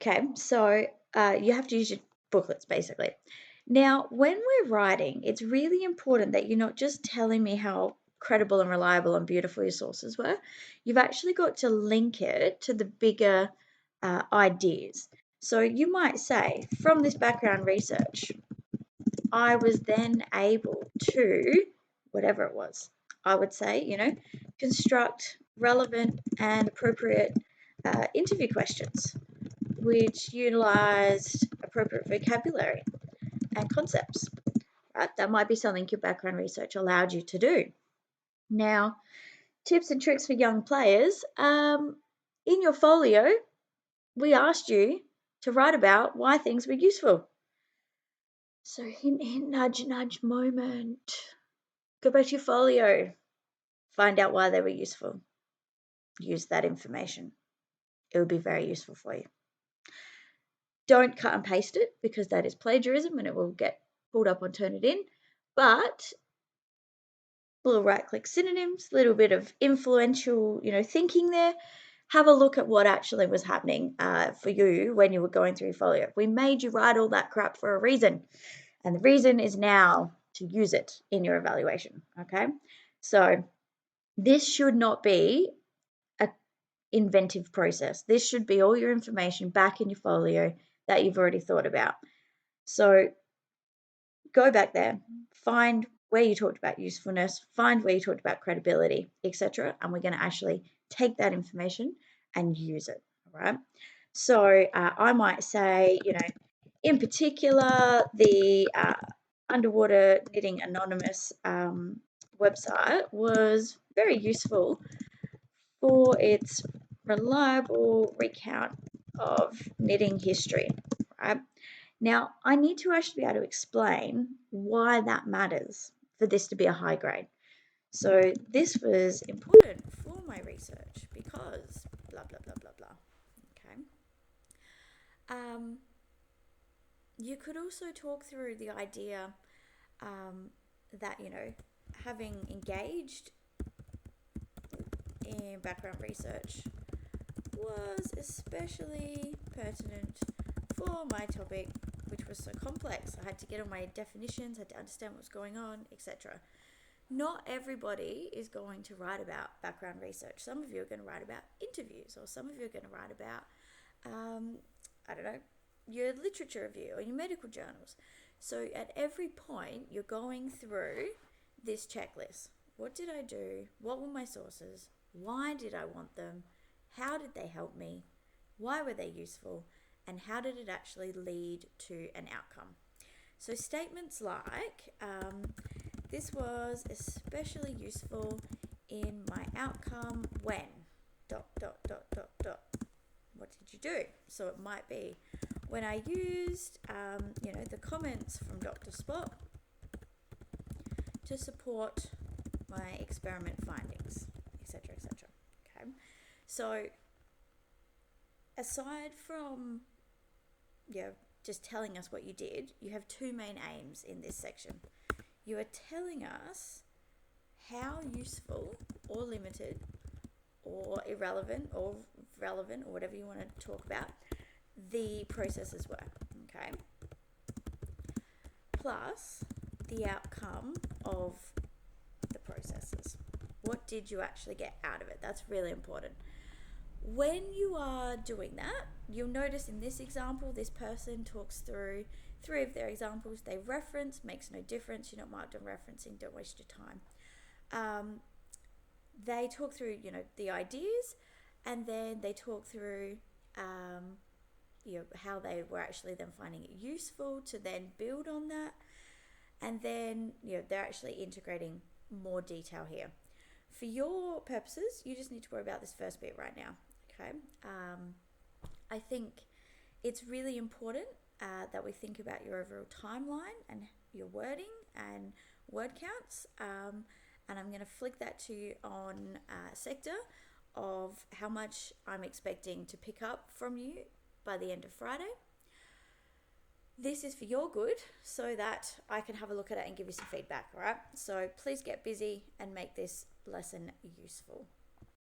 Okay, so you have to use your booklets basically. Now, when we're writing, it's really important that you're not just telling me how credible and reliable and beautiful your sources were. You've actually got to link it to the bigger ideas. So you might say, from this background research, I was then able to, whatever it was, I would say, construct relevant and appropriate interview questions which utilized appropriate vocabulary and concepts, right? That might be something your background research allowed you to do. Now, tips and tricks for young players. In your folio, we asked you to write about why things were useful. So, hint, hint, nudge, nudge moment. Go back to your folio, find out why they were useful. Use that information. It will be very useful for you. Don't cut and paste it because that is plagiarism and it will get pulled up on Turnitin. But a little right-click synonyms, a little bit of influential, thinking there. Have a look at what actually was happening for you when you were going through your folio. We made you write all that crap for a reason, and the reason is now to use it in your evaluation. Okay, so this should not be a inventive process. This should be all your information back in your folio that you've already thought about. So go back there, find where you talked about usefulness, find where you talked about credibility, etc. And we're going to actually take that information and use it. All right. So I might say, in particular, the Underwater Knitting Anonymous website was very useful for its reliable recount of knitting history, right? Now, I need to actually be able to explain why that matters for this to be a high grade. So this was important for my research because blah, blah, blah, blah, blah. Okay. You could also talk through the idea that, having engaged in background research was especially pertinent for my topic, which was so complex. I had to get all my definitions, had to understand what was going on, etc. Not everybody is going to write about background research. Some of you are going to write about interviews, or some of you are going to write about, I don't know, your literature review or your medical journals. So at every point, you're going through this checklist. What did I do? What were my sources? Why did I want them? How did they help me? Why were they useful? And how did it actually lead to an outcome? So statements like, this was especially useful in my outcome when, dot, dot, dot, dot, dot. What did you do? So it might be when I used, the comments from Dr. Spot to support my experiment findings, etc., etc. Okay, so aside from just telling us what you did, you have two main aims in this section. You are telling us how useful or limited or irrelevant or relevant or whatever you want to talk about the processes were. Okay, plus the outcome of the processes. What did you actually get out of it? That's really important. When you are doing that, you'll notice in this example, this person talks through 3 of their examples. They reference, makes no difference. You're not marked on referencing, don't waste your time. They talk through, the ideas, and then they talk through, how they were actually then finding it useful to then build on that. And then, they're actually integrating more detail here. For your purposes, you just need to worry about this first bit right now. Okay. I think it's really important that we think about your overall timeline and your wording and word counts. And I'm going to flick that to you on sector of how much I'm expecting to pick up from you by the end of Friday. This is for your good so that I can have a look at it and give you some feedback, all right? So please get busy and make this lesson useful.